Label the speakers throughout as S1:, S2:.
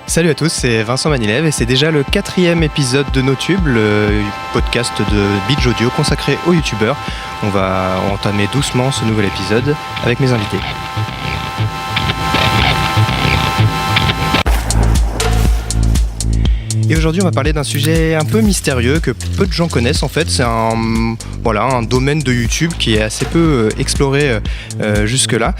S1: Salut à tous, c'est Vincent Manilev et c'est déjà le 4e épisode de NoTube, le podcast de Binge Audio consacré aux youtubeurs. On va entamer doucement ce nouvel épisode avec mes invités. Et aujourd'hui, on va parler d'un sujet un peu mystérieux que peu de gens connaissent. En fait, c'est un domaine de YouTube qui est assez peu exploré jusque-là.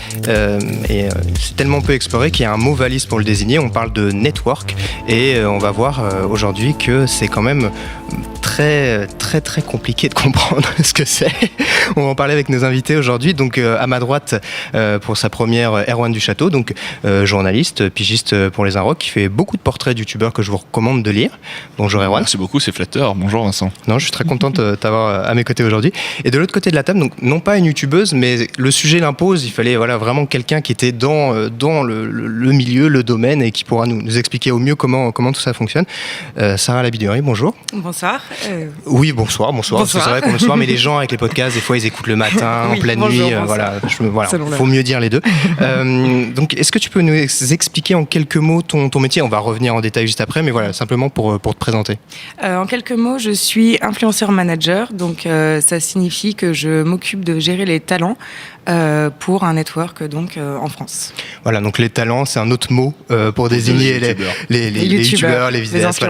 S1: Et c'est tellement peu exploré qu'il y a un mot valise pour le désigner. On parle de network et on va voir aujourd'hui que c'est quand même très compliqué de comprendre ce que c'est. On va en parler avec nos invités aujourd'hui. Donc à ma droite, pour sa première, Erwan Duchâteau, donc journaliste, pigiste pour Les Inrocks, qui fait beaucoup de portraits de youtubeurs que je vous recommande de lire. Bonjour Erwan.
S2: Merci beaucoup, c'est flatteur. Bonjour Vincent.
S1: Non, je suis très contente de t'avoir à mes côtés aujourd'hui. Et de l'autre côté de la table, donc non pas une youtubeuse, mais le sujet l'impose. Il fallait vraiment quelqu'un qui était dans le milieu, le domaine, et qui pourra nous expliquer au mieux comment tout ça fonctionne. Sarah Labiduri, bonjour.
S3: Bonsoir.
S1: Oui, bonsoir. C'est vrai qu'on le soir, mais les gens avec les podcasts, des fois, ils écoutent le matin,
S3: oui,
S1: en pleine
S3: bonjour,
S1: nuit. Faut mieux dire les deux. Donc, est-ce que tu peux nous expliquer en quelques mots ton métier ? On va revenir en détail juste après, mais voilà, simplement pour te présenter.
S3: En quelques mots, je suis influenceur manager. Donc, ça signifie que je m'occupe de gérer les talents pour un network en France. Voilà,
S1: donc les talents, c'est un autre mot pour désigner les youtubeurs, les vidéastes.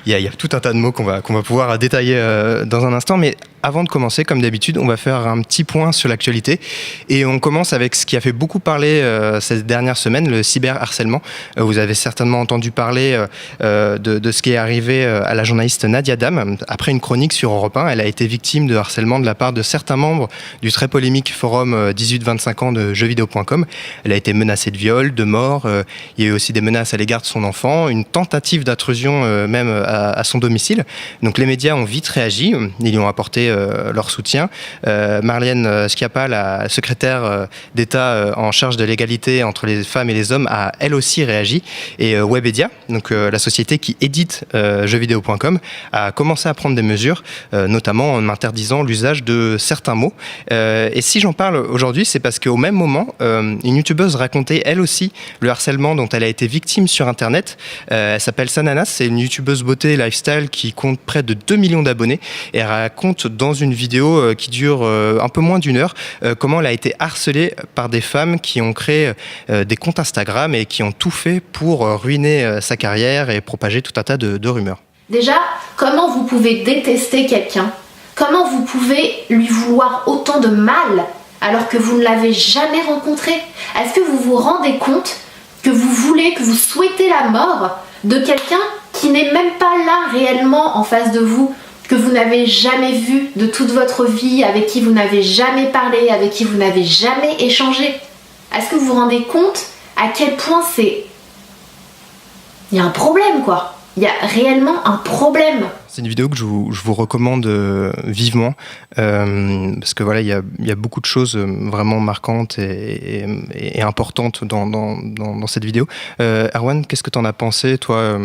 S1: Il y a tout un tas de mots qu'on va pouvoir détailler dans un instant, mais avant de commencer, comme d'habitude, on va faire un petit point sur l'actualité et on commence avec ce qui a fait beaucoup parler cette dernière semaine, le cyberharcèlement. Vous avez certainement entendu parler de ce qui est arrivé à la journaliste Nadia Dam. Après une chronique sur Europe 1, elle a été victime de harcèlement de la part de certains membres du très polémique forum 18-25 ans de jeuxvideo.com. Elle a été menacée de viol, de mort. Il y a eu aussi des menaces à l'égard de son enfant, une tentative d'intrusion même à son domicile. Donc les médias ont vite réagi, ils lui ont apporté leur soutien. Marlène Schiappa, la secrétaire d'État en charge de l'égalité entre les femmes et les hommes, a elle aussi réagi. Et Webedia, donc la société qui édite jeuxvideo.com, a commencé à prendre des mesures, notamment en interdisant l'usage de certains mots. Et si j'en parle aujourd'hui, c'est parce qu'au même moment, une youtubeuse racontait elle aussi le harcèlement dont elle a été victime sur Internet. Elle s'appelle Sananas, c'est une youtubeuse beauté lifestyle qui compte près de 2 millions d'abonnés et elle raconte dans une vidéo qui dure un peu moins d'1 heure comment elle a été harcelée par des femmes qui ont créé des comptes Instagram et qui ont tout fait pour ruiner sa carrière et propager tout un tas de rumeurs.
S4: Déjà, comment vous pouvez détester quelqu'un ? Comment vous pouvez lui vouloir autant de mal alors que vous ne l'avez jamais rencontré ? Est-ce que vous vous rendez compte que vous souhaitez la mort de quelqu'un qui n'est même pas là réellement en face de vous, que vous n'avez jamais vu de toute votre vie, avec qui vous n'avez jamais parlé, avec qui vous n'avez jamais échangé ? Est-ce que vous vous rendez compte à quel point il y a un problème, quoi ? Il y a réellement un problème.
S1: C'est une vidéo que je vous recommande vivement parce que voilà, il y a beaucoup de choses vraiment marquantes et importantes dans cette vidéo. Erwan, qu'est-ce que tu en as pensé, toi,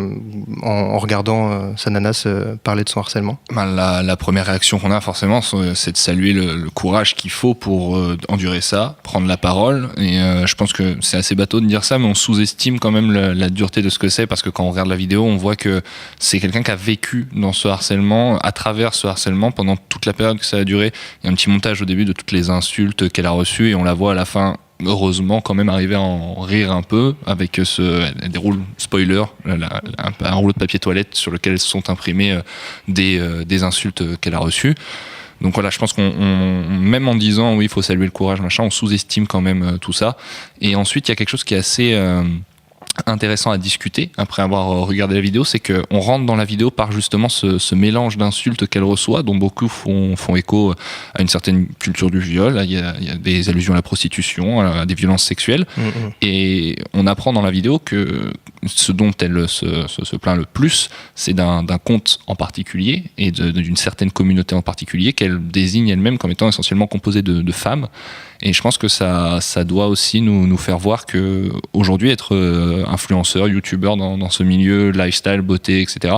S1: en regardant Sananas parler de son harcèlement ?
S2: La première réaction qu'on a forcément, c'est de saluer le courage qu'il faut pour endurer ça, prendre la parole. Et je pense que c'est assez bateau de dire ça, mais on sous-estime quand même la dureté de ce que c'est, parce que quand on regarde la vidéo, on voit que c'est quelqu'un qui a vécu dans ce harcèlement, à travers ce harcèlement, pendant toute la période que ça a duré. Il y a un petit montage au début de toutes les insultes qu'elle a reçues et on la voit à la fin, heureusement, quand même arriver à en rire un peu avec elle déroule, spoiler, un rouleau de papier toilette sur lequel sont imprimées des insultes qu'elle a reçues. Donc voilà, je pense même en disant oui, il faut saluer le courage, machin, on sous-estime quand même tout ça. Et ensuite, il y a quelque chose qui est assez intéressant à discuter après avoir regardé la vidéo, c'est qu'on rentre dans la vidéo par justement ce mélange d'insultes qu'elle reçoit, dont beaucoup font écho à une certaine culture du viol. Il y a des allusions à la prostitution, à des violences sexuelles. Et on apprend dans la vidéo que ce dont elle se plaint le plus, c'est d'un compte en particulier et d'une certaine communauté en particulier qu'elle désigne elle-même comme étant essentiellement composée de femmes. Et je pense que ça doit aussi nous faire voir que aujourd'hui être influenceur, youtubeur dans ce milieu lifestyle, beauté, etc.,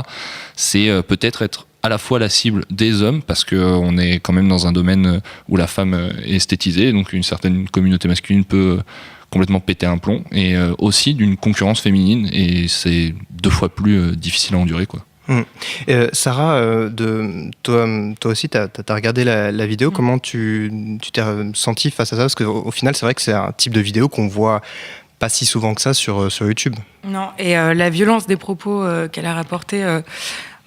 S2: c'est peut-être être à la fois la cible des hommes, parce qu'on est quand même dans un domaine où la femme est esthétisée, donc une certaine communauté masculine peut complètement péter un plomb, et aussi d'une concurrence féminine, et c'est 2 fois plus difficile à endurer, quoi.
S1: Sarah, toi aussi, tu as regardé la vidéo. Comment tu t'es senti face à ça? Parce qu'au final, c'est vrai que c'est un type de vidéo qu'on voit pas si souvent que ça sur YouTube.
S3: Non, et la violence des propos qu'elle a rapportés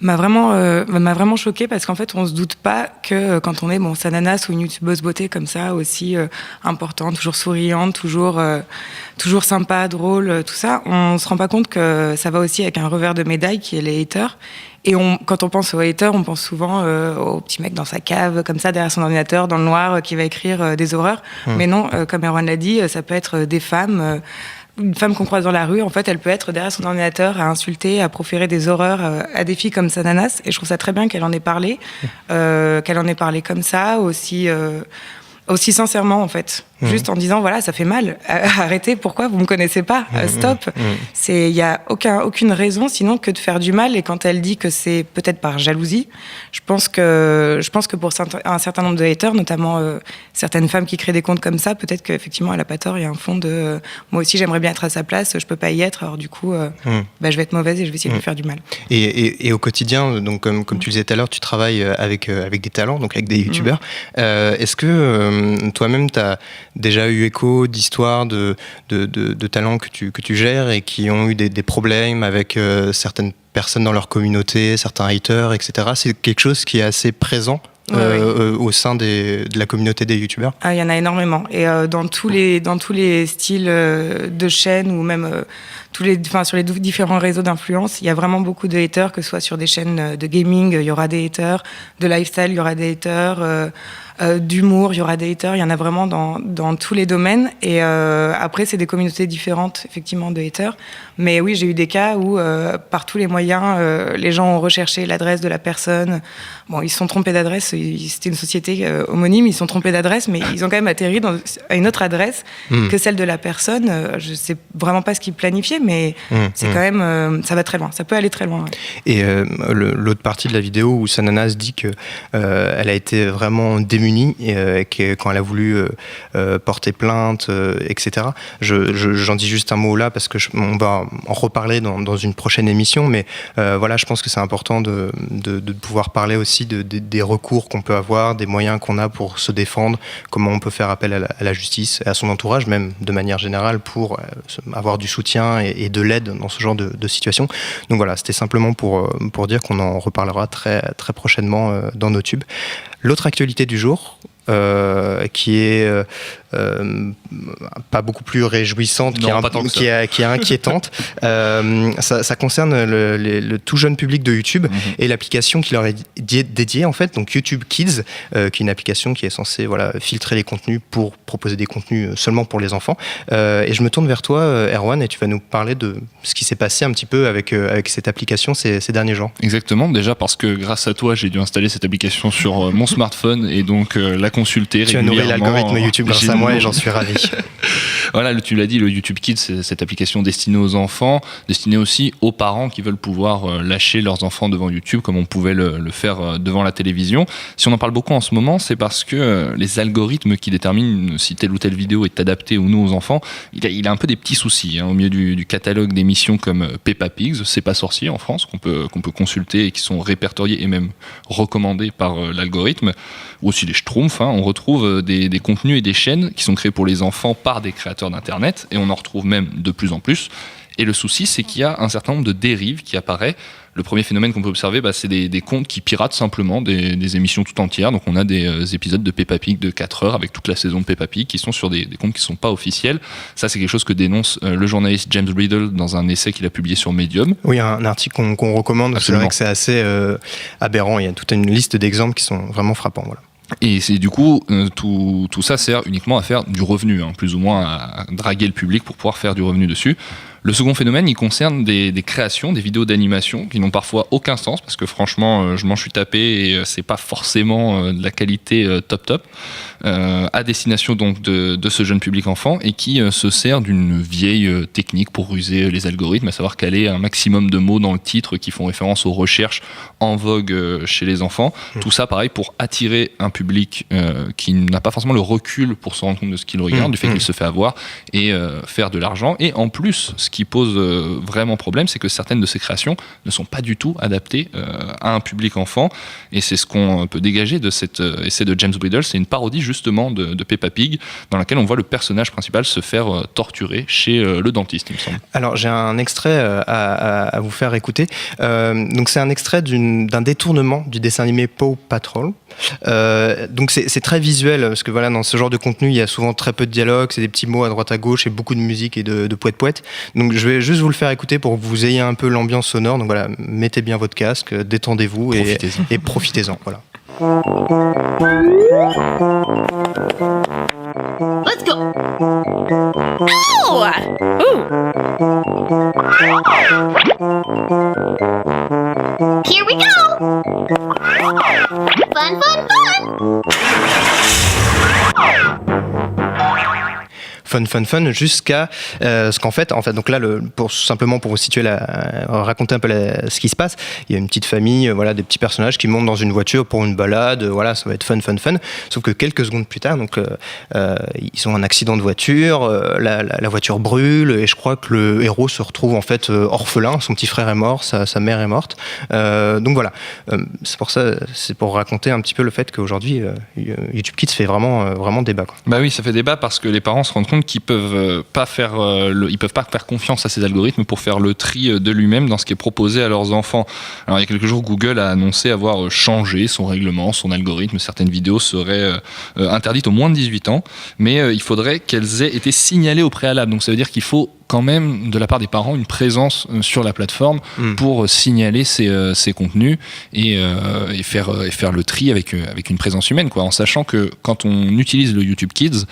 S3: m'a vraiment choquée, parce qu'en fait, on se doute pas que quand on est Sananas ou une youtubeuse beauté comme ça, aussi importante, toujours souriante, toujours sympa, drôle, tout ça, on se rend pas compte que ça va aussi avec un revers de médaille qui est les haters. Et quand on pense aux haters, on pense souvent au petit mec dans sa cave, comme ça, derrière son ordinateur, dans le noir, qui va écrire des horreurs. Mais non, comme Erwan l'a dit, ça peut être des femmes. Une femme qu'on croise dans la rue, en fait, elle peut être derrière son ordinateur à insulter, à proférer des horreurs à des filles comme Sananas. Et je trouve ça très bien qu'elle en ait parlé, comme ça, aussi sincèrement, en fait. Juste en disant, voilà, ça fait mal. Arrêtez, pourquoi vous me connaissez pas? Stop. Il y a aucune raison sinon que de faire du mal. Et quand elle dit que c'est peut-être par jalousie, je pense que pour un certain nombre de haters, notamment certaines femmes qui créent des comptes comme ça, peut-être qu'effectivement elle a pas tort. Il y a un fond de moi aussi j'aimerais bien être à sa place, je peux pas y être. Alors du coup, je vais être mauvaise et je vais essayer de lui faire du mal.
S1: Et au quotidien, donc comme tu le disais tout à l'heure, tu travailles avec des talents, donc avec des youtubeurs. Est-ce que toi-même tu as déjà eu écho d'histoires de talents que tu gères et qui ont eu des problèmes avec certaines personnes dans leur communauté, certains haters, etc. C'est quelque chose qui est assez présent au sein de la communauté des youtubeurs? Il
S3: y en a énormément. Et dans tous les styles de chaînes ou même sur les différents réseaux d'influence, il y a vraiment beaucoup de haters, que ce soit sur des chaînes de gaming, il y aura des haters, de lifestyle, il y aura des haters, d'humour, il y aura des haters, il y en a vraiment dans tous les domaines. Et après, c'est des communautés différentes, effectivement, de haters. Mais oui, j'ai eu des cas où, par tous les moyens, les gens ont recherché l'adresse de la personne. Bon, ils se sont trompés d'adresse, c'était une société homonyme, ils se sont trompés d'adresse, mais ils ont quand même atterri à une autre adresse que celle de la personne. Je sais vraiment pas ce qu'ils planifiaient, mais c'est quand même, ça va très loin, ça peut aller très loin. Ouais.
S1: Et l'autre partie de la vidéo où Sananas dit que elle a été vraiment démunie et quand elle a voulu porter plainte, etc. J'en dis juste un mot là parce que on va en reparler dans une prochaine émission, mais voilà, je pense que c'est important de pouvoir parler aussi des recours qu'on peut avoir, des moyens qu'on a pour se défendre, comment on peut faire appel à la justice et à son entourage, même de manière générale, pour avoir du soutien et de l'aide dans ce genre de situation. Donc voilà, c'était simplement pour dire qu'on en reparlera très, très prochainement dans nos tubes. L'autre actualité du jour, qui est pas beaucoup plus réjouissante, qui est inquiétante. Ça concerne le tout jeune public de YouTube et l'application qui leur est dédiée, en fait, donc YouTube Kids, qui est une application qui est censée filtrer les contenus pour proposer des contenus seulement pour les enfants. Et je me tourne vers toi, Erwan, et tu vas nous parler de ce qui s'est passé un petit peu avec cette application ces derniers jours.
S2: Exactement, déjà parce que grâce à toi, j'ai dû installer cette application sur mon smartphone et donc la consulter régulièrement.
S1: Tu as nourri l'algorithme YouTube grâce à moi et j'en suis ravi.
S2: Voilà, tu l'as dit, le YouTube Kids, c'est cette application destinée aux enfants, destinée aussi aux parents qui veulent pouvoir lâcher leurs enfants devant YouTube comme on pouvait le faire devant la télévision. Si on en parle beaucoup en ce moment, c'est parce que les algorithmes qui déterminent si telle ou telle vidéo est adaptée ou non aux enfants, il a un peu des petits soucis au milieu du catalogue d'émissions comme Peppa Pigs, C'est pas sorcier en France, qu'on peut consulter et qui sont répertoriés et même recommandés par l'algorithme, ou aussi les Schtroumpfs. On retrouve des contenus et des chaînes qui sont créés pour les enfants par des créateurs d'internet, et on en retrouve même de plus en plus. Et le souci, c'est qu'il y a un certain nombre de dérives qui apparaissent. Le premier phénomène qu'on peut observer, c'est des comptes qui piratent simplement des émissions tout entières. Donc on a des épisodes de Peppa Pig de 4 heures avec toute la saison de Peppa Pig qui sont sur des comptes qui ne sont pas officiels. Ça, c'est quelque chose que dénonce le journaliste James Riddle dans un essai qu'il a publié sur Medium.
S1: Oui, un article qu'on recommande. Absolument. C'est vrai que c'est assez aberrant. Il y a toute une liste d'exemples qui sont vraiment frappants. Voilà.
S2: Et c'est du coup, tout ça sert uniquement à faire du revenu, plus ou moins à draguer le public pour pouvoir faire du revenu dessus. Le second phénomène, il concerne des créations, des vidéos d'animation qui n'ont parfois aucun sens, parce que franchement, je m'en suis tapé et c'est pas forcément de la qualité top. à destination donc de ce jeune public enfant et qui se sert d'une vieille technique pour ruser les algorithmes, à savoir caler un maximum de mots dans le titre qui font référence aux recherches en vogue chez les enfants. Tout ça, pareil, pour attirer un public qui n'a pas forcément le recul pour se rendre compte de ce qu'il regarde, du fait qu'il se fait avoir et faire de l'argent. Et en plus, ce qui pose vraiment problème, c'est que certaines de ces créations ne sont pas du tout adaptées à un public enfant. Et c'est ce qu'on peut dégager de cet essai de James Bridle. C'est une parodie justement de Peppa Pig, dans laquelle on voit le personnage principal se faire torturer chez le dentiste, il me semble.
S1: Alors j'ai un extrait à vous faire écouter. Donc c'est un extrait d'un détournement du dessin animé Paw Patrol. Donc c'est très visuel, parce que voilà, dans ce genre de contenu il y a souvent très peu de dialogue, c'est des petits mots à droite à gauche et beaucoup de musique et de poète-poète. Donc je vais juste vous le faire écouter pour que vous ayez un peu l'ambiance sonore. Donc voilà, mettez bien votre casque, détendez-vous et profitez-en. Voilà.
S5: Let's go. Ow! Ooh. Here we go. Fun, fun, fun.
S1: Fun, jusqu'à ce qu'en fait, donc là, simplement pour vous situer, raconter un peu ce qui se passe, il y a une petite famille, voilà, des petits personnages qui montent dans une voiture pour une balade, voilà, ça va être fun. Sauf que quelques secondes plus tard, donc ils ont un accident de voiture, la voiture brûle et je crois que le héros se retrouve en fait orphelin, son petit frère est mort, sa mère est morte. Donc voilà, c'est pour raconter un petit peu le fait qu'aujourd'hui YouTube Kids fait vraiment débat, quoi.
S2: Bah oui, ça fait débat parce que les parents se rendent compte qu'ils peuvent pas faire confiance à ces algorithmes pour faire le tri de lui-même dans ce qui est proposé à leurs enfants. Alors il y a quelques jours, Google a annoncé avoir changé son règlement, son algorithme. Certaines vidéos seraient interdites aux moins de 18 ans, mais il faudrait qu'elles aient été signalées au préalable. Donc ça veut dire qu'il faut quand même, de la part des parents, une présence sur la plateforme pour signaler ces contenus et faire le tri avec une présence humaine, quoi, en sachant que quand on utilise le YouTube Kids,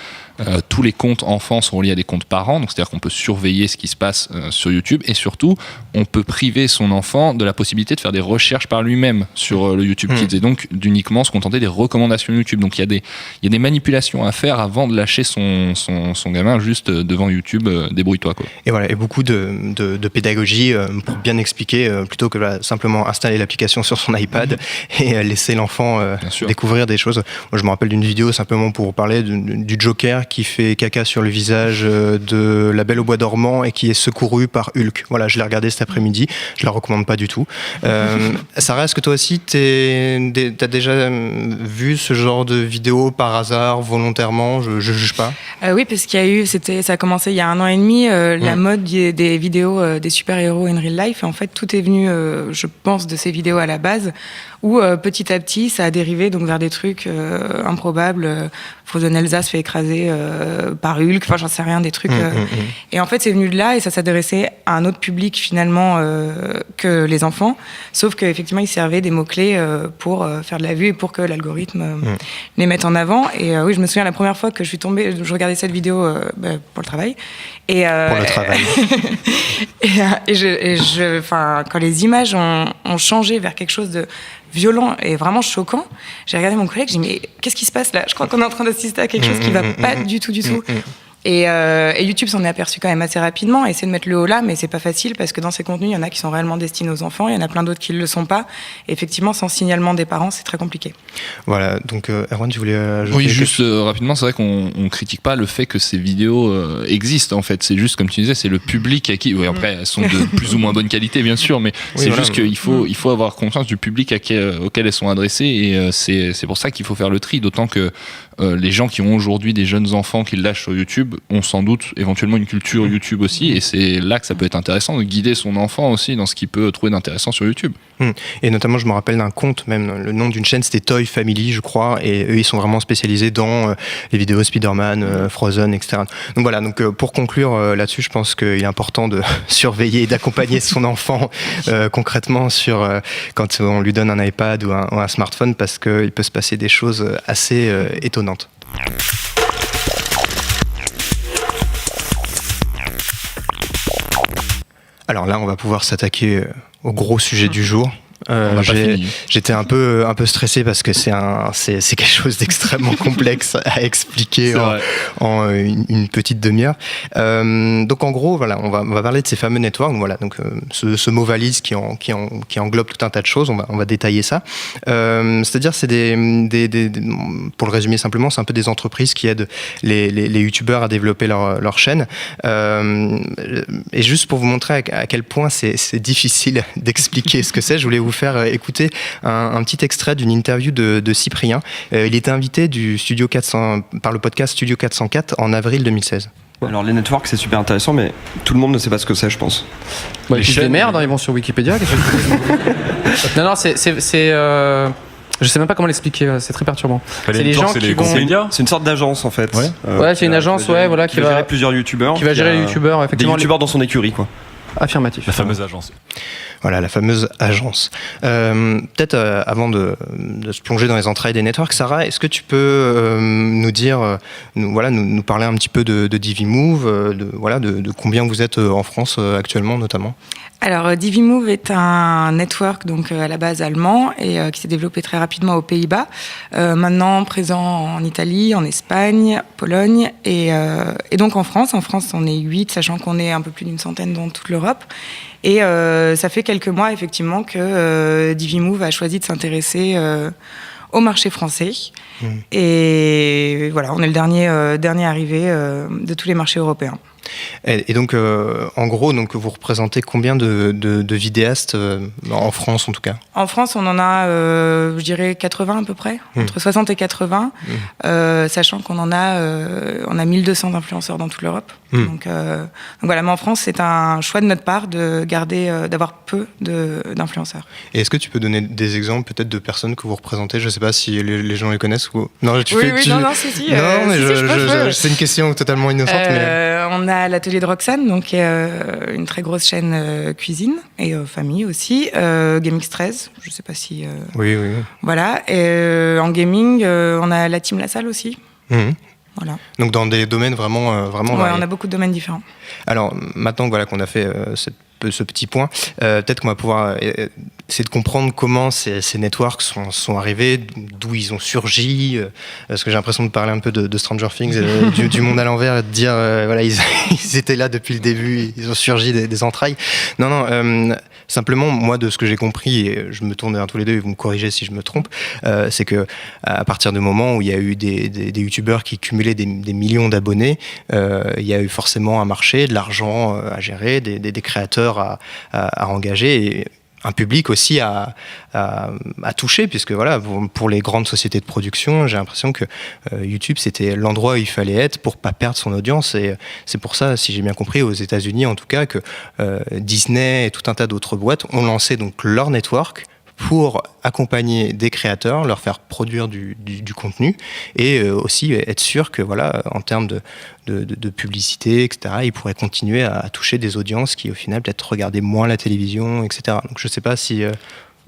S2: tous les comptes enfants sont reliés à des comptes parents, donc c'est-à-dire qu'on peut surveiller ce qui se passe sur YouTube et surtout on peut priver son enfant de la possibilité de faire des recherches par lui-même sur le YouTube Kids et donc d'uniquement se contenter des recommandations YouTube. Donc il y a des manipulations à faire avant de lâcher son gamin juste devant YouTube, débrouille-toi, quoi.
S1: Et voilà, et beaucoup de pédagogie pour bien expliquer, plutôt que simplement installer l'application sur son iPad et laisser l'enfant découvrir des choses. Moi, je me rappelle d'une vidéo simplement pour parler du Joker qui fait caca sur le visage de La Belle au Bois dormant et qui est secouru par Hulk. Voilà, je l'ai regardé cet après-midi, je la recommande pas du tout. Sarah, est-ce que toi aussi t'as déjà vu ce genre de vidéo par hasard, volontairement? Je juge pas.
S3: Oui, parce qu'il y a eu, ça a commencé il y a 1 an et demi, la mode des vidéos des super-héros in real life. Et en fait, tout est venu, je pense, de ces vidéos à la base, où petit à petit, ça a dérivé donc vers des trucs improbables. Frozen Elsa se fait écraser par Hulk, enfin j'en sais rien, des trucs. Et en fait, c'est venu de là et ça s'adressait à un autre public finalement que les enfants, sauf qu'effectivement, ils servaient des mots-clés pour faire de la vue et pour que l'algorithme les mette en avant. Et oui, je me souviens la première fois que je suis tombée, je regardais cette vidéo pour le travail.
S1: Pour le travail.
S3: Quand les images ont changé vers quelque chose de violent et vraiment choquant, j'ai regardé mon collègue, j'ai dit mais qu'est-ce qui se passe là? Je crois qu'on est en train d'assister à quelque chose qui va pas du tout. Et YouTube s'en est aperçu quand même assez rapidement, essaie de mettre le haut là, mais c'est pas facile parce que dans ces contenus, il y en a qui sont réellement destinés aux enfants, il y en a plein d'autres qui le sont pas. Et effectivement, sans signalement des parents, c'est très compliqué. Voilà, donc
S1: Erwan, tu voulais ajouter?
S2: Oui, juste rapidement, c'est vrai qu'on critique pas le fait que ces vidéos existent en fait. C'est juste, comme tu disais, c'est le public à qui. Oui, après, elles sont de plus ou moins bonne qualité, bien sûr, mais c'est juste qu'il faut avoir conscience du public auquel elles sont adressées et c'est pour ça qu'il faut faire le tri, d'autant que les gens qui ont aujourd'hui des jeunes enfants qui le lâchent sur YouTube ont sans doute éventuellement une culture YouTube aussi, et c'est là que ça peut être intéressant de guider son enfant aussi dans ce qu'il peut trouver d'intéressant sur YouTube.
S1: Et notamment, je me rappelle d'un compte, même le nom d'une chaîne, c'était Toy Family, je crois, et eux, ils sont vraiment spécialisés dans les vidéos Spider-Man, Frozen, etc. Donc voilà, pour conclure là-dessus, je pense qu'il est important de surveiller et d'accompagner son enfant concrètement quand on lui donne un iPad ou un smartphone, parce qu'il peut se passer des choses assez étonnantes. Alors là, on va pouvoir s'attaquer au gros sujet du jour. J'étais un peu stressé parce que c'est quelque chose d'extrêmement complexe à expliquer en une petite demi-heure. Donc en gros, voilà, on va parler de ces fameux networks. Voilà, donc ce mot valise qui englobe tout un tas de choses. On va détailler ça. C'est-à-dire, c'est pour le résumer simplement, c'est un peu des entreprises qui aident les youtubeurs à développer leur chaîne. Et juste pour vous montrer à quel point c'est difficile d'expliquer ce que c'est, je voulais vous faire écouter un petit extrait d'une interview de Cyprien. Il était invité par le podcast Studio 404 en avril 2016.
S6: Alors les networks c'est super intéressant, mais tout le monde ne sait pas ce que c'est, je pense.
S7: Ils disent des merdes, ils vont sur Wikipédia. Non, je sais même pas comment l'expliquer, c'est très perturbant.
S6: C'est les gens qui vont. C'est une sorte d'agence en fait.
S7: Ouais, c'est une agence, qui va
S6: gérer plusieurs youtubeurs.
S7: Qui va gérer les youtubeurs, effectivement.
S6: Des youtubeurs dans son écurie, quoi.
S7: Affirmatif.
S8: La fameuse agence.
S1: Voilà, la fameuse agence. Peut-être avant de se plonger dans les entrailles des networks, Sarah, est-ce que tu peux nous dire, nous parler un petit peu de Divimove, de combien vous êtes en France actuellement notamment?
S3: Alors, Divimove est un network donc à la base allemand et qui s'est développé très rapidement aux Pays-Bas. Maintenant présent en Italie, en Espagne, Pologne et donc en France. En France, on est 8, sachant qu'on est un peu plus d'une centaine dans toute l'Europe. Et ça fait quelques mois effectivement que Divimove a choisi de s'intéresser au marché français. Et voilà, on est le dernier arrivé de tous les marchés européens.
S1: Et donc, en gros, vous représentez combien de vidéastes en France, en tout cas? En
S3: France, on en a, je dirais, 80 à peu près, entre 60 et 80, sachant qu'on on a 1200 influenceurs dans toute l'Europe. Donc voilà, mais en France, c'est un choix de notre part d'avoir peu d'influenceurs.
S1: Et est-ce que tu peux donner des exemples peut-être de personnes que vous représentez? Je ne sais pas si les gens les connaissent ou... Non,
S3: non,
S1: c'est une question totalement innocente.
S3: On a l'atelier de Roxane, donc une très grosse chaîne cuisine et famille aussi. GameX 13, je ne sais pas si...
S1: Oui.
S3: Voilà. Et en gaming, on a la Team La Salle aussi. Voilà.
S1: Donc dans des domaines vraiment variés.
S3: On a beaucoup de domaines différents.
S1: Alors maintenant qu'on a fait ce petit point, peut-être qu'on va pouvoir essayer de comprendre comment ces networks sont arrivés, d'où ils ont surgi, parce que j'ai l'impression de parler un peu de Stranger Things, du monde à l'envers, et de dire ils étaient là depuis le début, ils ont surgi des entrailles. Non, simplement moi de ce que j'ai compris, et je me tourne vers tous les deux et vous me corrigez si je me trompe, c'est que à partir du moment où il y a eu des youtubeurs qui cumulaient des millions d'abonnés, il y a eu forcément un marché, de l'argent à gérer, des créateurs à engager et un public aussi à toucher, puisque voilà, pour les grandes sociétés de production, j'ai l'impression que YouTube c'était l'endroit où il fallait être pour pas perdre son audience, et c'est pour ça, si j'ai bien compris, aux États-Unis en tout cas, que Disney et tout un tas d'autres boîtes ont lancé donc leur network pour accompagner des créateurs, leur faire produire du contenu et aussi être sûr que voilà, en termes de publicité, etc., ils pourraient continuer à toucher des audiences qui au final peut-être regardaient moins la télévision, etc. Donc je sais pas si...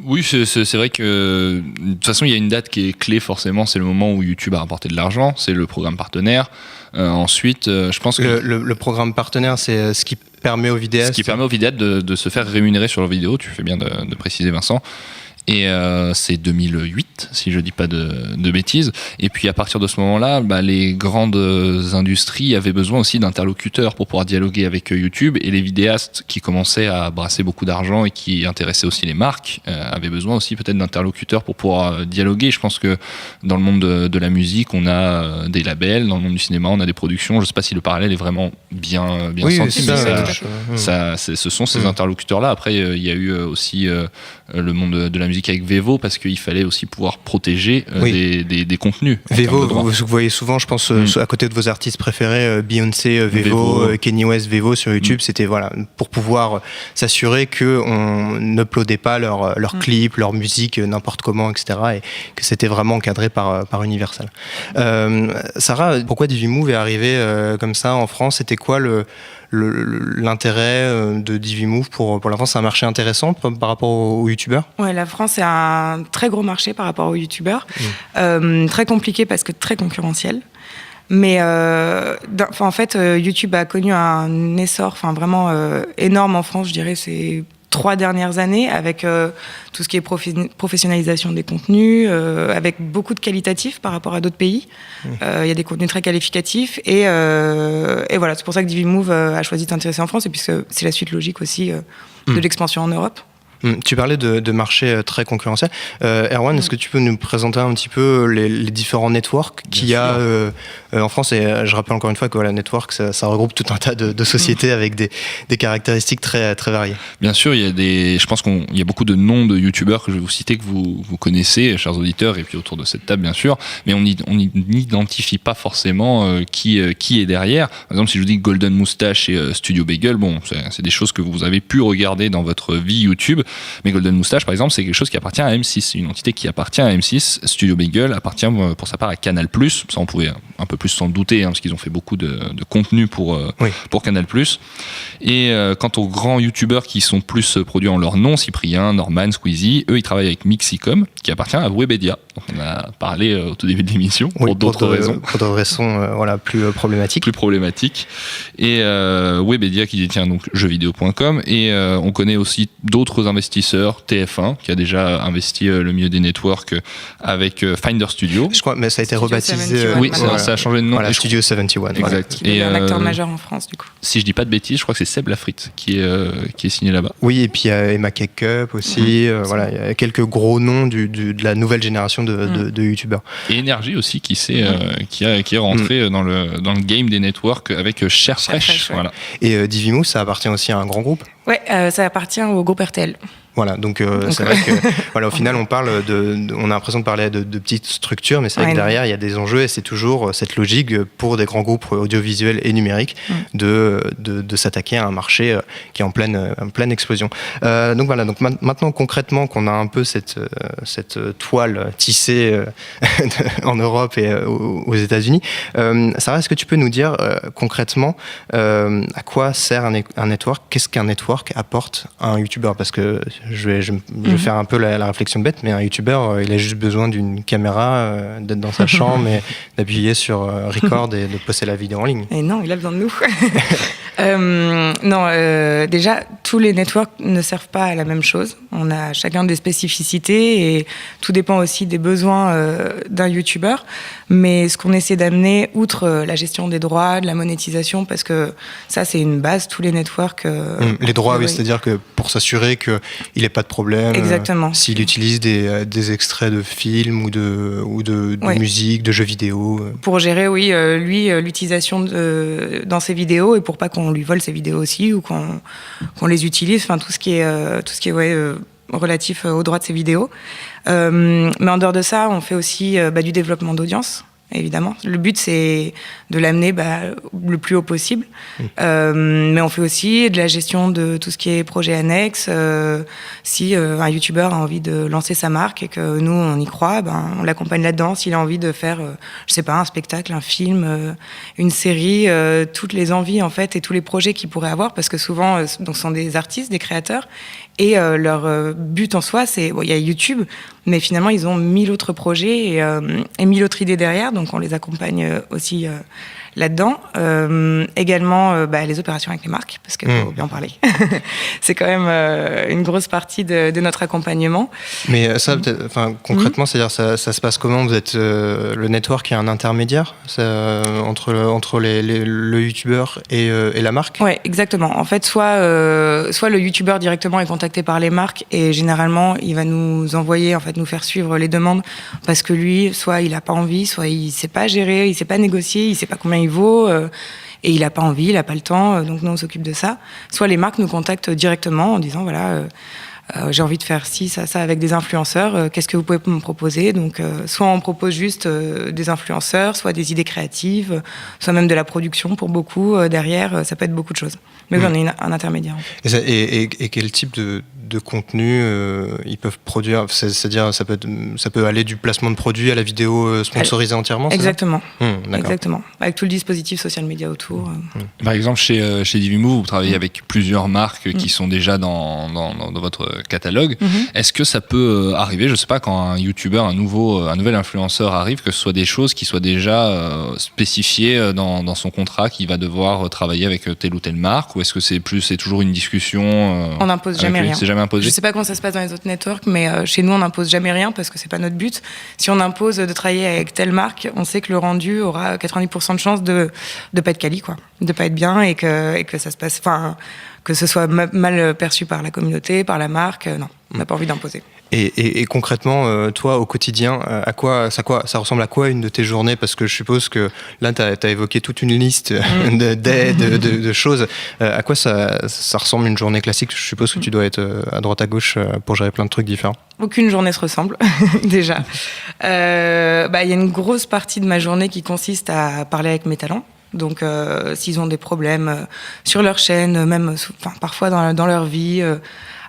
S2: Oui, c'est vrai que de toute façon il y a une date qui est clé forcément, c'est le moment où YouTube a rapporté de l'argent, c'est le programme partenaire. Ensuite, je pense que
S1: le programme partenaire, c'est ce qui permet aux vidéastes...
S2: Ce qui permet aux vidéastes de se faire rémunérer sur leurs vidéos, tu fais bien de préciser Vincent. Et c'est 2008, si je dis pas de bêtises. Et puis à partir de ce moment-là, les grandes industries avaient besoin aussi d'interlocuteurs pour pouvoir dialoguer avec YouTube. Et les vidéastes qui commençaient à brasser beaucoup d'argent et qui intéressaient aussi les marques avaient besoin aussi peut-être d'interlocuteurs pour pouvoir dialoguer. Je pense que dans le monde de la musique, on a des labels. Dans le monde du cinéma, on a des productions. Je sais pas si le parallèle est vraiment bien senti. Ce sont ces interlocuteurs-là. Après, il y a eu aussi le monde de la musique avec Vevo, parce qu'il fallait aussi pouvoir protéger des contenus.
S1: Vevo, vous voyez souvent, je pense, à côté de vos artistes préférés, Beyoncé, Vevo, Kanye West, Vevo sur YouTube, c'était voilà, pour pouvoir s'assurer qu'on n'uploadait pas leurs clips, leur musique, n'importe comment, etc. Et que c'était vraiment encadré par Universal. Sarah, pourquoi Divimove est arrivé comme ça en France? C'était quoi l'intérêt de Divimove pour la France? C'est un marché intéressant par rapport aux youtubeurs? Ouais,
S3: la France est un très gros marché par rapport aux youtubeurs. Très compliqué parce que très concurrentiel. Mais en fait, YouTube a connu un essor vraiment énorme en France, je dirais, ces 3 dernières années avec tout ce qui est professionnalisation des contenus, avec beaucoup de qualitatifs par rapport à d'autres pays. Il y a des contenus très qualificatifs et voilà, c'est pour ça que Divimove a choisi de s'intéresser en France et puisque c'est la suite logique aussi de l'expansion en Europe.
S1: Tu parlais de marché très concurrentiel. Erwan, est-ce que tu peux nous présenter un petit peu les différents networks qu'il y a en France? Et je rappelle encore une fois que la network, ça regroupe tout un tas de sociétés avec des caractéristiques très, très variées.
S2: Bien sûr, je pense qu'il y a beaucoup de noms de youtubeurs que je vais vous citer, que vous connaissez, chers auditeurs, et puis autour de cette table, bien sûr, mais on n'identifie pas forcément qui est derrière. Par exemple, si je vous dis Golden Moustache et Studio Bagel, bon, c'est des choses que vous avez pu regarder dans votre vie YouTube. Mais Golden Moustache, par exemple, c'est quelque chose qui appartient à M6. C'est une entité qui appartient à M6. Studio Bagel appartient pour sa part à Canal+. Ça, on pouvait un peu plus s'en douter, parce qu'ils ont fait beaucoup de contenu pour Canal+. Et quant aux grands youtubeurs qui sont plus produits en leur nom, Cyprien, Norman, Squeezie, eux, ils travaillent avec Mixicom, qui appartient à Webedia. Donc, on a parlé au tout début de l'émission, pour d'autres raisons.
S1: Pour d'autres raisons plus problématiques.
S2: Plus problématiques. Et Webedia qui détient donc jeuxvideo.com. Et on connaît aussi d'autres investisseurs, TF1, qui a déjà investi le milieu des networks avec Finder Studio.
S1: Je crois, mais ça a été rebaptisé.
S2: Oui, ça a changé de nom.
S1: Voilà, Studio 71.
S2: Exact.
S3: Et un acteur majeur en France, du coup.
S2: Si je dis pas de bêtises, je crois que c'est Seb Lafrite qui est signé là-bas.
S1: Oui, et puis il y a Emma Cake-Up aussi. Voilà, il y a quelques gros noms de la nouvelle génération de youtubeurs.
S2: Et Énergie aussi qui est rentré dans le game des networks avec Cher Fresh. Voilà.
S1: Et Divimove, ça appartient aussi à un grand groupe.
S3: Ouais, ça appartient au groupe RTL.
S1: Voilà, donc c'est vrai que au final on a l'impression de parler de petites structures, mais c'est vrai que derrière il y a des enjeux et c'est toujours cette logique pour des grands groupes audiovisuels et numériques de s'attaquer à un marché qui est en pleine explosion. Donc voilà, donc maintenant concrètement qu'on a un peu cette toile tissée en Europe et aux États-Unis, Sarah, est-ce que tu peux nous dire concrètement à quoi sert un network? Qu'est-ce qu'un network apporte à un youtubeur? Parce que je vais faire un peu la réflexion bête, mais un youtubeur, il a juste besoin d'une caméra, d'être dans sa chambre et d'appuyer sur record et de poster la vidéo en ligne.
S3: Et non, il a besoin de nous. Déjà, tous les networks ne servent pas à la même chose. On a chacun des spécificités et tout dépend aussi des besoins d'un youtubeur. Mais ce qu'on essaie d'amener, outre la gestion des droits, de la monétisation, parce que ça, c'est une base, tous les networks...
S1: les droits, oui, c'est-à-dire que pour s'assurer qu'il n'ait pas de problème, s'il utilise des extraits de films ou de musique, de jeux vidéo.
S3: Pour gérer, l'utilisation dans ses vidéos et pour pas qu'on lui vole ses vidéos aussi ou qu'on les utilise, enfin tout ce qui est relatif aux droits de ses vidéos. Mais en dehors de ça, on fait aussi du développement d'audience. Évidemment, le but c'est de l'amener le plus haut possible, mais on fait aussi de la gestion de tout ce qui est projet annexe. Si un youtubeur a envie de lancer sa marque et que nous on y croit, on l'accompagne là-dedans. S'il a envie de faire, un spectacle, un film, une série, toutes les envies en fait et tous les projets qu'il pourrait avoir, parce que souvent donc ce sont des artistes, des créateurs. Et leur but en soi, c'est... il y a YouTube, mais finalement, ils ont 1000 autres projets et 1000 autres idées derrière, donc on les accompagne aussi là-dedans. Également, les opérations avec les marques, parce qu'il faut bien en parler. C'est quand même une grosse partie de notre accompagnement.
S1: Mais ça, concrètement, c'est-à-dire ça se passe comment? Vous êtes le network, il y a un intermédiaire entre le youtubeur et la marque?
S3: Oui, exactement. En fait, soit le youtubeur directement est contacté par les marques et généralement, il va nous envoyer, nous faire suivre les demandes parce que lui, soit il n'a pas envie, soit il ne sait pas gérer, il ne sait pas négocier, il ne sait pas combien il vaut et il n'a pas envie, il n'a pas le temps, donc nous on s'occupe de ça. Soit les marques nous contactent directement en disant j'ai envie de faire ci, ça avec des influenceurs, qu'est-ce que vous pouvez me proposer? Donc soit on propose juste des influenceurs, soit des idées créatives, soit même de la production pour beaucoup derrière, ça peut être beaucoup de choses. Mais on est un intermédiaire.
S1: Et quel type de de contenu ils peuvent produire, c'est-à-dire ça peut aller du placement de produits à la vidéo sponsorisée entièrement.
S3: Exactement. Exactement. Avec tout le dispositif social media autour.
S2: Par exemple, chez Divimove, vous travaillez avec plusieurs marques qui sont déjà dans votre catalogue. Est-ce que ça peut arriver, je sais pas, quand un YouTuber, un nouvel influenceur arrive, que ce soit des choses qui soient déjà spécifiées dans son contrat, qu'il va devoir travailler avec telle ou telle marque, ou est-ce que c'est toujours une discussion
S3: On n'impose jamais rien.
S2: C'est jamais imposé.
S3: Je sais pas comment ça se passe dans les autres networks, mais chez nous on n'impose jamais rien parce que c'est pas notre but. Si on impose de travailler avec telle marque, on sait que le rendu aura 90% de chances de pas être quali, quoi, de pas être bien et que ça se passe, enfin que ce soit mal perçu par la communauté, par la marque. Non, on n'a pas envie d'imposer.
S1: Et concrètement, toi, au quotidien, ça ressemble à quoi une de tes journées? Parce que je suppose que là, tu as évoqué toute une liste d'aides, de choses. À quoi ça ressemble une journée classique? Je suppose que tu dois être à droite à gauche pour gérer plein de trucs différents.
S3: Aucune journée se ressemble, déjà. Y a une grosse partie de ma journée qui consiste à parler avec mes talents. Donc, s'ils ont des problèmes sur leur chaîne, même parfois dans leur vie,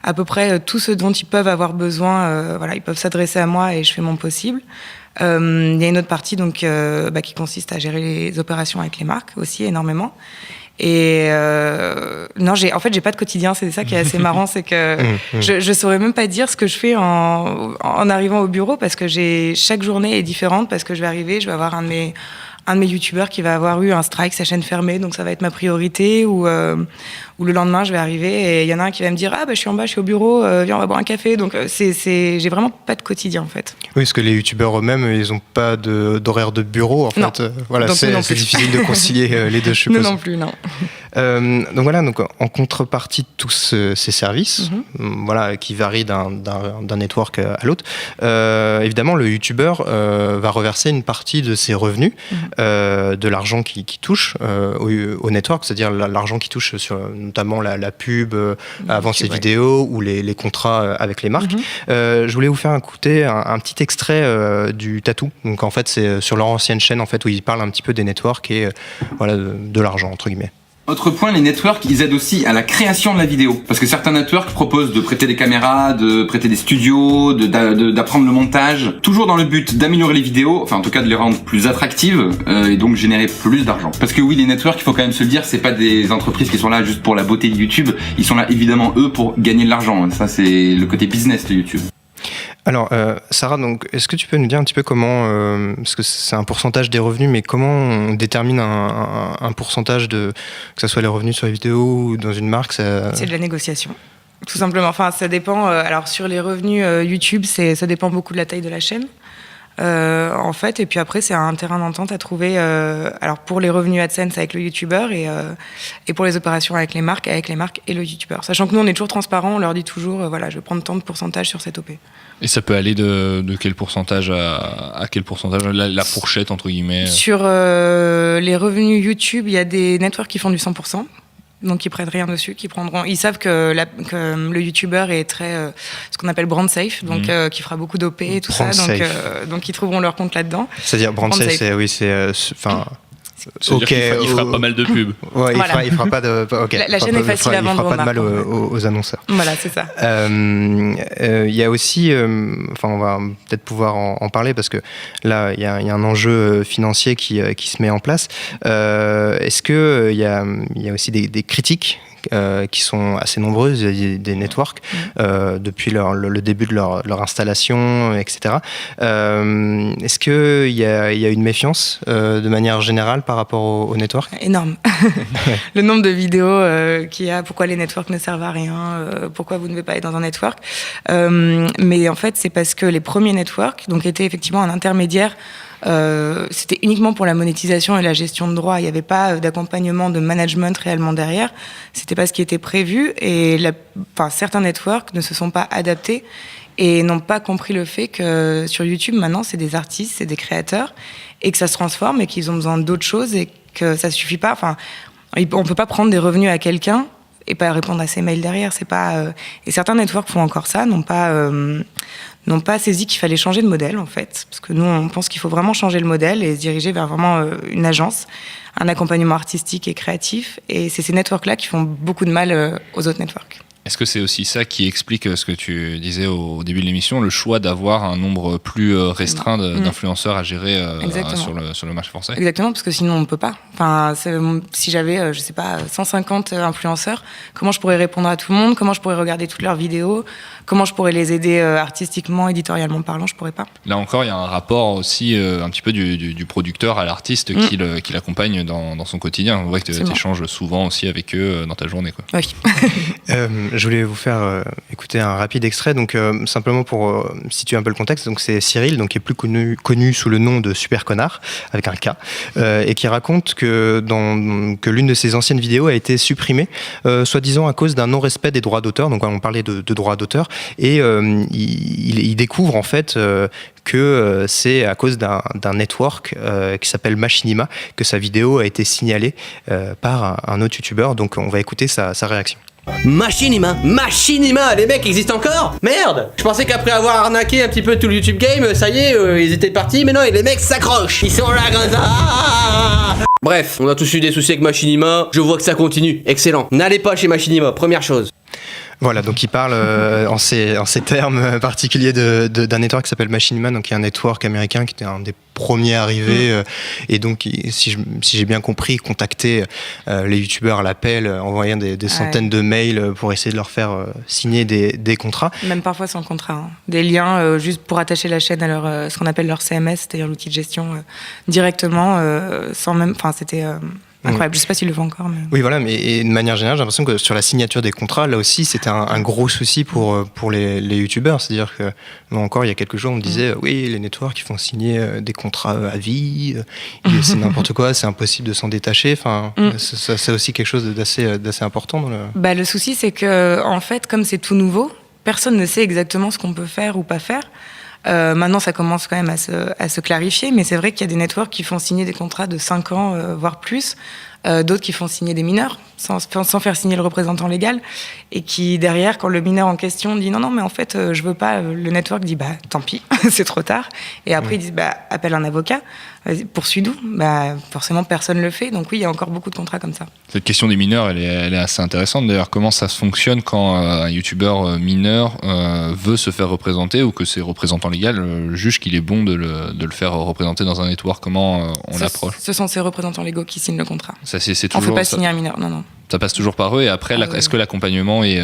S3: à peu près tout ce dont ils peuvent avoir besoin, ils peuvent s'adresser à moi et je fais mon possible. Il y a une autre partie donc qui consiste à gérer les opérations avec les marques aussi énormément. Et non, j'ai pas de quotidien, c'est ça qui est assez marrant, c'est que je saurais même pas dire ce que je fais en arrivant au bureau parce que chaque journée est différente parce que je vais avoir un de mes youtubeurs qui va avoir eu un strike, sa chaîne fermée, donc ça va être ma priorité, ou le lendemain je vais arriver et il y en a un qui va me dire je suis en bas, je suis au bureau, viens on va boire un café, donc j'ai vraiment pas de quotidien en fait.
S1: Oui, parce que les youtubeurs eux-mêmes ils ont pas d'horaire de bureau en fait. C'est difficile de concilier les deux, je suppose.
S3: Non plus, non.
S1: Donc en contrepartie de tous ces services, qui varient d'un network à l'autre, évidemment le youtubeur va reverser une partie de ses revenus, de l'argent qui touche au network, c'est-à-dire l'argent qui touche sur notamment la pub avant ses vidéos ou les contrats avec les marques. Je voulais vous faire écouter un petit extrait du Tatou. Donc en fait c'est sur leur ancienne chaîne en fait où ils parlent un petit peu des networks et de l'argent entre guillemets.
S8: Autre point, les networks, ils aident aussi à la création de la vidéo. Parce que certains networks proposent de prêter des caméras, de prêter des studios, d'apprendre le montage, toujours dans le but d'améliorer les vidéos, enfin en tout cas de les rendre plus attractives, et donc générer plus d'argent. Parce que oui, les networks, il faut quand même se le dire, c'est pas des entreprises qui sont là juste pour la beauté de YouTube, ils sont là évidemment eux pour gagner de l'argent. Ça c'est le côté business de YouTube.
S1: Alors, Sarah, donc, est-ce que tu peux nous dire un petit peu comment, parce que c'est un pourcentage des revenus, mais comment on détermine un pourcentage que ce soit les revenus sur les vidéos ou dans une marque
S3: C'est de la négociation, tout simplement. Enfin, ça dépend. Alors, sur les revenus YouTube, ça dépend beaucoup de la taille de la chaîne. En fait, et puis après c'est un terrain d'entente à trouver alors pour les revenus AdSense avec le youtubeur et pour les opérations avec les marques et le youtubeur, sachant que nous on est toujours transparent, on leur dit toujours je vais prendre tant de pourcentage sur cette OP.
S2: Et ça peut aller de quel pourcentage à quel pourcentage, la fourchette entre guillemets? Sur
S3: les revenus YouTube, il y a des networks qui font du 100%. Donc ils prennent rien dessus, ils savent que le youtubeur est très ce qu'on appelle brand safe, donc qui fera beaucoup d'OP et tout brand ça, donc ils trouveront leur compte là-dedans.
S1: C'est-à-dire brand safe,
S2: il fera pas mal de pubs.
S1: Ouais, il fera pas de.
S3: La chaîne est facile à vendre.
S1: Il fera pas de mal aux annonceurs.
S3: Voilà, c'est ça.
S1: Il y a aussi, on va peut-être pouvoir en parler parce que là, il y a un enjeu financier qui se met en place. Est-ce que il y a aussi des critiques qui sont assez nombreuses, des networks depuis le début de leur installation, etc. Est-ce qu'il y a une méfiance de manière générale par rapport aux networks?
S3: Énorme. Le nombre de vidéos qu'il y a, pourquoi les networks ne servent à rien, pourquoi vous ne devez pas être dans un network. Mais en fait, c'est parce que les premiers networks étaient effectivement un intermédiaire. C'était uniquement pour la monétisation et la gestion de droits. Il n'y avait pas d'accompagnement, de management réellement derrière. C'était pas ce qui était prévu. Et certains networks ne se sont pas adaptés et n'ont pas compris le fait que sur YouTube, maintenant, c'est des artistes, c'est des créateurs, et que ça se transforme et qu'ils ont besoin d'autres choses et que ça suffit pas. On peut pas prendre des revenus à quelqu'un et pas répondre à ses mails derrière. C'est pas. Et certains networks font encore ça, n'ont pas saisi qu'il fallait changer de modèle, en fait. Parce que nous, on pense qu'il faut vraiment changer le modèle et se diriger vers vraiment une agence, un accompagnement artistique et créatif. Et c'est ces networks-là qui font beaucoup de mal aux autres networks.
S2: Est-ce que c'est aussi ça qui explique ce que tu disais au début de l'émission, le choix d'avoir un nombre plus restreint d'influenceurs à gérer sur le marché français?
S3: Exactement, parce que sinon on ne peut pas. Enfin, si j'avais, je sais pas, 150 influenceurs, comment je pourrais répondre à tout le monde? Comment je pourrais regarder toutes leurs vidéos? Comment je pourrais les aider artistiquement, éditorialement parlant? Je pourrais pas.
S2: Là encore, il y a un rapport aussi un petit peu du producteur à l'artiste qui l'accompagne dans son quotidien. On voit que tu échanges souvent aussi avec eux dans ta journée, quoi.
S3: Oui.
S1: Je voulais vous faire écouter un rapide extrait, donc simplement pour situer un peu le contexte. Donc c'est Cyril, donc qui est plus connu sous le nom de Super Connard avec un K, et qui raconte que l'une de ses anciennes vidéos a été supprimée, soi-disant à cause d'un non-respect des droits d'auteur. Donc on parlait de droits d'auteur, et il découvre en fait que c'est à cause d'un network qui s'appelle Machinima que sa vidéo a été signalée par un autre youtubeur. Donc on va écouter sa réaction.
S9: Machinima, les mecs existent encore? Merde! Je pensais qu'après avoir arnaqué un petit peu tout le YouTube game, ça y est, ils étaient partis, mais non, et les mecs s'accrochent! Ils sont là comme ça! Bref, on a tous eu des soucis avec Machinima, je vois que ça continue, excellent. N'allez pas chez Machinima, première chose.
S1: Voilà, donc il parle en ces termes particuliers d'un network qui s'appelle Machinima, donc qui est un network américain qui était un des premiers arrivés, et donc si j'ai bien compris, contacter les youtubeurs à l'appel, envoyant des centaines de mails pour essayer de leur faire signer des contrats.
S3: Même parfois sans contrat, hein. Des liens juste pour attacher la chaîne à ce qu'on appelle leur CMS, c'est-à-dire l'outil de gestion directement, sans même, enfin c'était incroyable. Je sais pas s'il le fait encore. Mais...
S1: Oui, voilà, mais de manière générale, j'ai l'impression que sur la signature des contrats, là aussi, c'était un gros souci pour les youtubeurs. C'est-à-dire que, là encore, il y a quelques jours, on me disait, oui, les networks, ils font signer des contrats à vie, c'est n'importe quoi, c'est impossible de s'en détacher. Enfin, c'est aussi quelque chose d'assez important.
S3: Le souci, c'est que, en fait, comme c'est tout nouveau, personne ne sait exactement ce qu'on peut faire ou pas faire. Maintenant, ça commence quand même à se clarifier, mais c'est vrai qu'il y a des networks qui font signer des contrats de 5 ans, voire plus, d'autres qui font signer des mineurs, sans faire signer le représentant légal, et qui, derrière, quand le mineur en question dit non, mais en fait, je veux pas, le network dit tant pis, c'est trop tard, et après ils disent appelle un avocat, poursuis d'où? Forcément, personne le fait, donc oui, il y a encore beaucoup de contrats comme ça.
S2: Cette question des mineurs, elle est assez intéressante. D'ailleurs, comment ça fonctionne quand un youtubeur mineur veut se faire représenter, ou que ses représentants légaux jugent qu'il est bon de le faire représenter dans un network? Comment on l'approche?
S3: Ce sont ses représentants légaux qui signent le contrat.
S2: Ça, c'est toujours,
S3: on ne peut pas signer un mineur, non.
S2: Ça passe toujours par eux, et après, est-ce que l'accompagnement est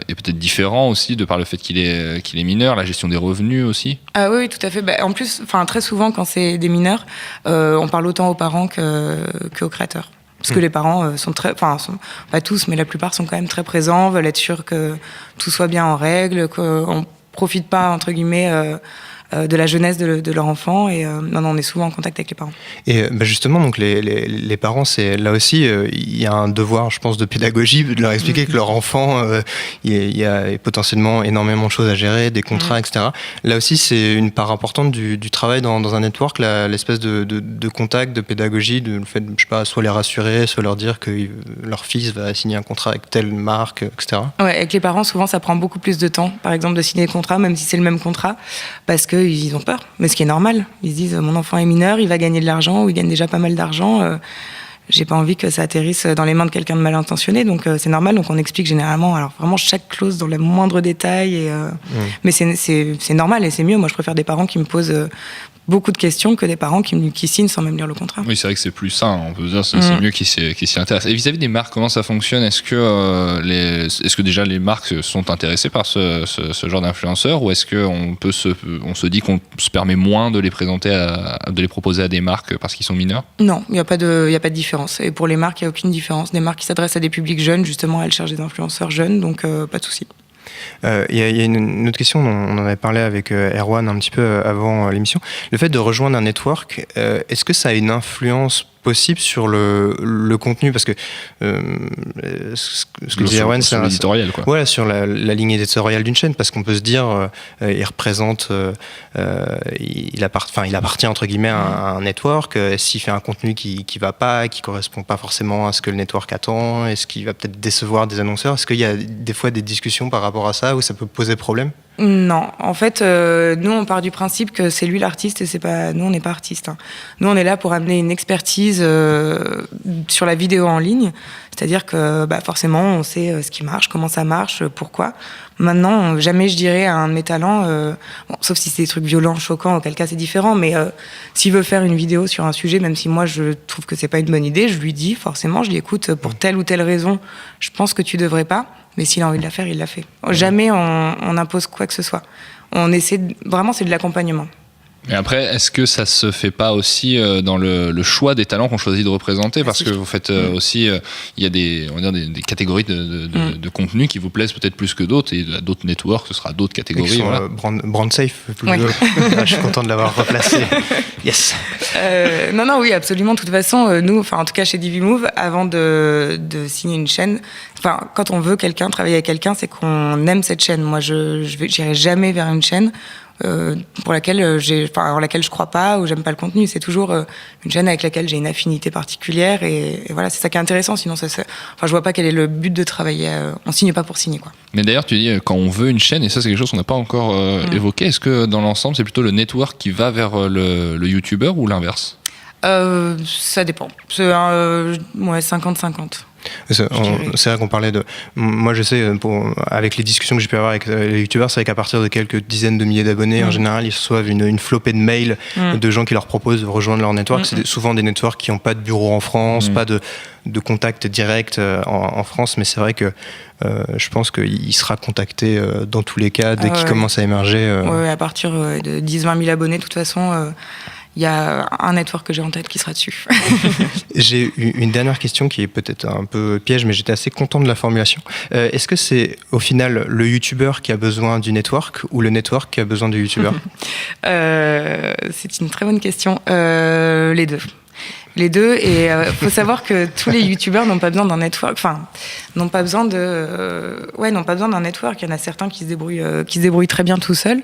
S2: peut-être différent aussi, de par le fait qu'il est mineur, la gestion des revenus aussi?
S3: Oui, tout à fait. En plus, très souvent, quand c'est des mineurs, on parle autant aux parents qu'aux créateurs. Parce que les parents sont pas tous, mais la plupart sont quand même très présents, veulent être sûrs que tout soit bien en règle, qu'on profite pas, entre guillemets, de la jeunesse de leur enfant, et on est souvent en contact avec les parents. Et
S1: justement, donc les parents, c'est là aussi il y a un devoir, je pense, de pédagogie, de leur expliquer que leur enfant, il y a potentiellement énormément de choses à gérer, des contrats, etc. Là aussi, c'est une part importante du travail dans un network, l'espèce de contact, de pédagogie, de le fait, je sais pas, soit les rassurer, soit leur dire que leur fils va signer un contrat avec telle marque, etc.
S3: Ouais, avec les parents, souvent, ça prend beaucoup plus de temps, par exemple, de signer des contrats, même si c'est le même contrat, parce que ils ont peur, mais ce qui est normal. Ils se disent, mon enfant est mineur, il va gagner de l'argent, ou il gagne déjà pas mal d'argent, j'ai pas envie que ça atterrisse dans les mains de quelqu'un de mal intentionné, donc c'est normal. Donc on explique généralement, alors vraiment chaque clause dans les moindres détails, mais c'est normal, et c'est mieux. Moi je préfère des parents qui me posent beaucoup de questions que des parents qui signent sans même lire le contrat.
S2: Oui, c'est vrai que c'est plus sain, on peut dire, c'est mieux qu'ils s'y intéressent. Et vis-à-vis des marques, comment ça fonctionne? Est-ce que déjà les marques sont intéressées par ce genre d'influenceurs, ou est-ce qu'on se dit qu'on se permet moins de les présenter, de les proposer à des marques parce qu'ils sont mineurs?
S3: Non, il n'y a pas de différence. Et pour les marques, il n'y a aucune différence. Des marques qui s'adressent à des publics jeunes, justement, elles cherchent des influenceurs jeunes, donc pas de souci.
S1: Il y a une autre question, on en avait parlé avec Erwan un petit peu avant l'émission. Le fait de rejoindre un network, est-ce que ça a une influence possible sur le contenu? Parce que ce que dit Erwan, c'est
S2: l'éditorial, quoi.
S1: Voilà, sur la ligne éditoriale d'une chaîne, parce qu'on peut se dire il représente, il appartient entre guillemets à un network. S'il fait un contenu qui va pas, qui correspond pas forcément à ce que le network attend, est-ce qu'il va peut-être décevoir des annonceurs? Est-ce qu'il y a des fois des discussions par rapport à ça où ça peut poser problème?
S3: Non, en fait, nous on part du principe que c'est lui l'artiste et c'est pas nous, on n'est pas artistes. Hein. Nous on est là pour amener une expertise sur la vidéo en ligne, c'est-à-dire que forcément on sait ce qui marche, comment ça marche, pourquoi. Maintenant, jamais je dirais à un de mes talents, sauf si c'est des trucs violents, choquants, auquel cas c'est différent, mais s'il veut faire une vidéo sur un sujet, même si moi je trouve que c'est pas une bonne idée, je lui dis forcément, je dis écoute, pour telle ou telle raison, je pense que tu devrais pas. Mais s'il a envie de la faire, il la fait. Jamais on impose quoi que ce soit. On essaie vraiment, c'est de l'accompagnement.
S2: Et après, est-ce que ça se fait pas aussi dans le choix des talents qu'on choisit de représenter, parce que vous faites aussi, il y a des catégories de contenu qui vous plaisent peut-être plus que d'autres, et à d'autres networks, ce sera d'autres catégories. Voilà.
S1: Brand safe. Je suis content de l'avoir replacé. Yes.
S3: Non, oui, absolument. De toute façon, nous, en tout cas chez Divimove, avant de signer une chaîne, quand on veut travailler avec quelqu'un, c'est qu'on aime cette chaîne. Moi, j'irai jamais vers une chaîne pour laquelle je crois pas ou j'aime pas le contenu. C'est toujours une chaîne avec laquelle j'ai une affinité particulière et voilà, c'est ça qui est intéressant. Sinon, je vois pas quel est le but de travailler. On signe pas pour signer, quoi.
S2: Mais d'ailleurs, tu dis quand on veut une chaîne, et ça c'est quelque chose qu'on n'a pas encore évoqué. Est-ce que dans l'ensemble, c'est plutôt le network qui va vers le YouTuber ou l'inverse?
S3: Ça dépend. C'est 50-50.
S1: C'est vrai qu'on parlait de... Moi, je sais, avec les discussions que j'ai pu avoir avec les youtubeurs, c'est vrai qu'à partir de quelques dizaines de milliers d'abonnés, en général, ils reçoivent une flopée de mails de gens qui leur proposent de rejoindre leur network. C'est souvent des networks qui n'ont pas de bureau en France, pas de contact direct en France, mais c'est vrai que je pense qu'il sera contacté dans tous les cas dès qu'il commence à émerger.
S3: Ouais, à partir de 10-20 000 abonnés, de toute façon... Il y a un network que j'ai en tête qui sera dessus.
S1: J'ai une dernière question qui est peut-être un peu piège, mais j'étais assez content de la formulation. Est-ce que c'est au final le youtubeur qui a besoin du network ou le network qui a besoin du youtubeur?
S3: C'est une très bonne question. Les deux. Les deux, et faut savoir que tous les youtubeurs n'ont pas besoin d'un network, n'ont pas besoin d'un network. Il y en a certains qui se débrouillent très bien tout seuls.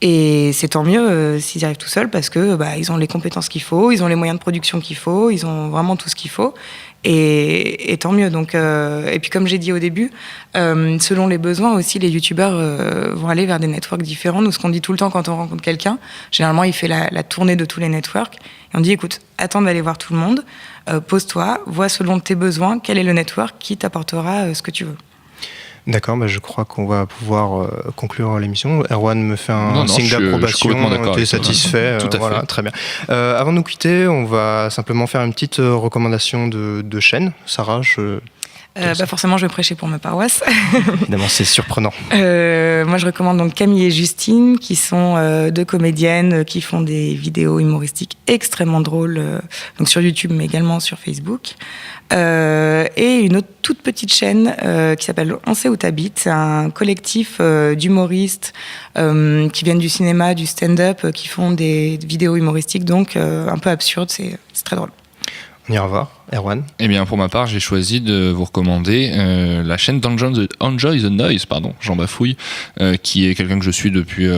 S3: Et c'est tant mieux s'ils y arrivent tout seuls parce que ils ont les compétences qu'il faut, ils ont les moyens de production qu'il faut, ils ont vraiment tout ce qu'il faut. Et tant mieux. Donc, et puis comme j'ai dit au début, selon les besoins aussi, les youtubeurs vont aller vers des networks différents. Nous, ce qu'on dit tout le temps quand on rencontre quelqu'un, généralement, il fait la tournée de tous les networks. Et on dit, écoute, attends d'aller voir tout le monde, pose-toi, vois selon tes besoins, quel est le network qui t'apportera ce que tu veux.
S1: D'accord, je crois qu'on va pouvoir conclure l'émission. Erwan me fait un signe d'approbation. Tu es satisfait.
S2: Tout à fait.
S1: Très bien. Avant de nous quitter, on va simplement faire une petite recommandation de chaîne. Sarah,
S3: forcément, je vais prêcher pour ma paroisse.
S1: Évidemment, c'est surprenant.
S3: Moi, je recommande donc Camille et Justine, qui sont deux comédiennes qui font des vidéos humoristiques extrêmement drôles, donc sur YouTube, mais également sur Facebook. Et une autre toute petite chaîne qui s'appelle On sait où t'habites. C'est un collectif d'humoristes qui viennent du cinéma, du stand-up, qui font des vidéos humoristiques, donc un peu absurdes. C'est très drôle.
S1: On ira voir. Erwan?
S2: Eh bien, pour ma part, j'ai choisi de vous recommander la chaîne Enjoy the Noise, Jean Bafouille, qui est quelqu'un que je suis depuis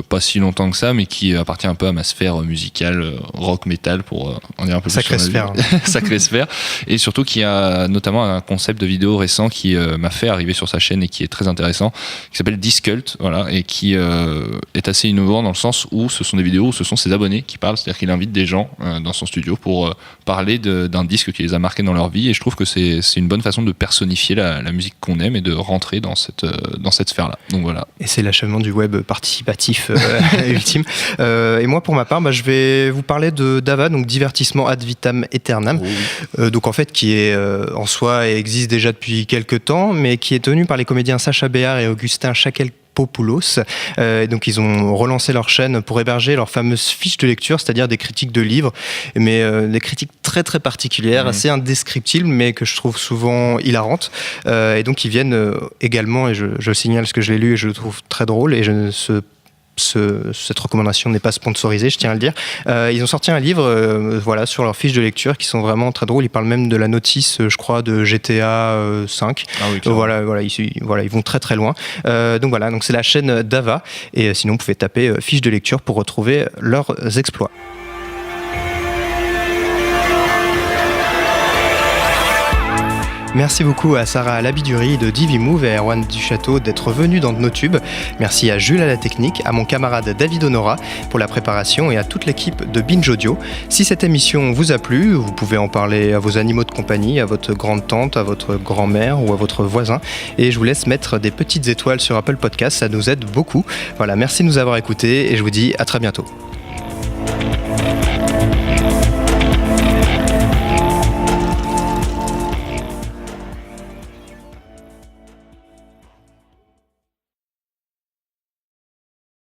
S2: pas si longtemps que ça, mais qui appartient un peu à ma sphère musicale, rock, metal, pour en dire un peu plus sur
S1: sphère.
S2: Sacrée sphère. Et surtout qui a notamment un concept de vidéo récent qui m'a fait arriver sur sa chaîne et qui est très intéressant, qui s'appelle Discult, et qui est assez innovant dans le sens où ce sont des vidéos où ce sont ses abonnés qui parlent, c'est-à-dire qu'il invite des gens dans son studio pour parler d'un disque qui les a marqués dans leur vie, et je trouve que c'est une bonne façon de personnifier la musique qu'on aime et de rentrer dans cette sphère-là. Donc voilà.
S1: Et c'est l'achèvement du web participatif ultime. Et moi, pour ma part, je vais vous parler de Dava, donc divertissement ad vitam aeternam. Donc en fait, qui est en soi et existe déjà depuis quelques temps, mais qui est tenu par les comédiens Sacha Béard et Augustin Chakel Popoulos. Donc ils ont relancé leur chaîne pour héberger leurs fameuses fiches de lecture, c'est-à-dire des critiques de livres, mais des critiques très très particulières, assez indescriptibles, mais que je trouve souvent hilarantes. Et donc ils viennent également, et je signale ce que je l'ai lu et je le trouve très drôle, et cette recommandation n'est pas sponsorisée, je tiens à le dire. Ils ont sorti un livre sur leurs fiches de lecture qui sont vraiment très drôles. Ils parlent même de la notice, je crois, de GTA 5. Ils vont très très loin. Donc c'est la chaîne Dava. Et sinon, vous pouvez taper fiches de lecture pour retrouver leurs exploits. Merci beaucoup à Sarah Labiduri de Divimove et à Erwan Duchâteau d'être venus dans nos tubes. Merci à Jules à la technique, à mon camarade David Honora pour la préparation et à toute l'équipe de Binge Audio. Si cette émission vous a plu, vous pouvez en parler à vos animaux de compagnie, à votre grande-tante, à votre grand-mère ou à votre voisin. Et je vous laisse mettre des petites étoiles sur Apple Podcasts, ça nous aide beaucoup. Voilà, merci de nous avoir écoutés et je vous dis à très bientôt.